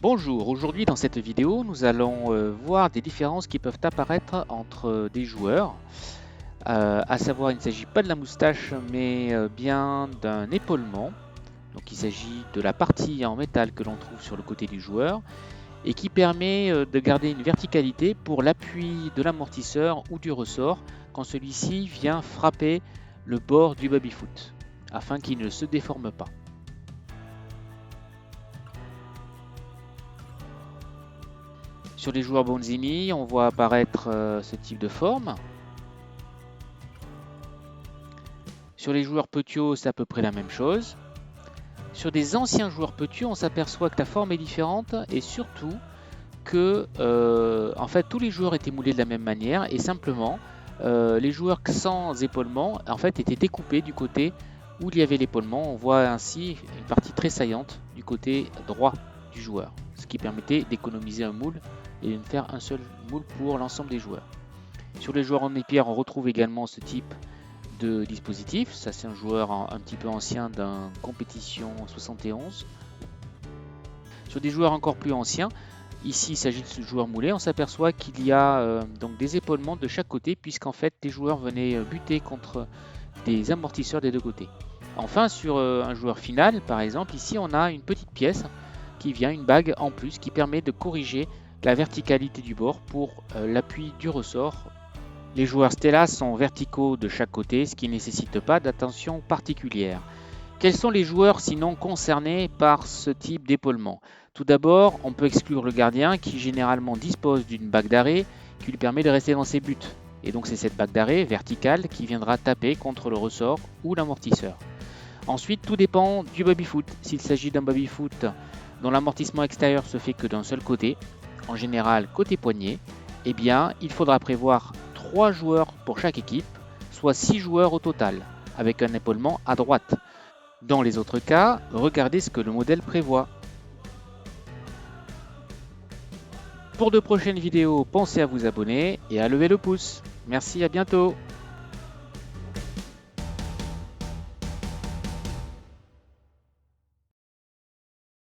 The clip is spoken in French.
Bonjour, aujourd'hui dans cette vidéo nous allons voir des différences qui peuvent apparaître entre des joueurs. À savoir, il ne s'agit pas de la moustache mais bien d'un épaulement. Donc il s'agit de la partie en métal que l'on trouve sur le côté du joueur et qui permet de garder une verticalité pour l'appui de l'amortisseur ou du ressort quand celui-ci vient frapper le bord du baby-foot afin qu'il ne se déforme pas. Sur les joueurs Bonzini, on voit apparaître ce type de forme. Sur les joueurs Petiot, c'est à peu près la même chose. Sur des anciens joueurs Petiot, on s'aperçoit que la forme est différente et surtout que en fait, tous les joueurs étaient moulés de la même manière et simplement les joueurs sans épaulement en fait, étaient découpés du côté où il y avait l'épaulement. On voit ainsi une partie très saillante du côté droit du joueur, ce qui permettait d'économiser un moule et de ne faire un seul moule pour l'ensemble des joueurs. Sur les joueurs en épierre, on retrouve également ce type de dispositif. Ça, c'est un joueur un petit peu ancien d'un compétition 71. Sur des joueurs encore plus anciens, ici il s'agit de ce joueur moulé, on s'aperçoit qu'il y a donc des épaulements de chaque côté puisqu'en fait les joueurs venaient buter contre des amortisseurs des deux côtés. Enfin, sur un joueur final, par exemple, ici on a une petite pièce qui vient, une bague en plus, qui permet de corriger la verticalité du bord pour l'appui du ressort. Les joueurs Stella sont verticaux de chaque côté, ce qui ne nécessite pas d'attention particulière. Quels sont les joueurs sinon concernés par ce type d'épaulement? Tout d'abord, on peut exclure le gardien qui généralement dispose d'une bague d'arrêt qui lui permet de rester dans ses buts. Et donc c'est cette bague d'arrêt verticale qui viendra taper contre le ressort ou l'amortisseur. Ensuite, tout dépend du baby-foot. S'il s'agit d'un baby-foot dont l'amortissement extérieur se fait que d'un seul côté, en général côté poignet, eh bien il faudra prévoir 3 joueurs pour chaque équipe, soit 6 joueurs au total, avec un épaulement à droite. Dans les autres cas, regardez ce que le modèle prévoit. Pour de prochaines vidéos, pensez à vous abonner et à lever le pouce. Merci, à bientôt.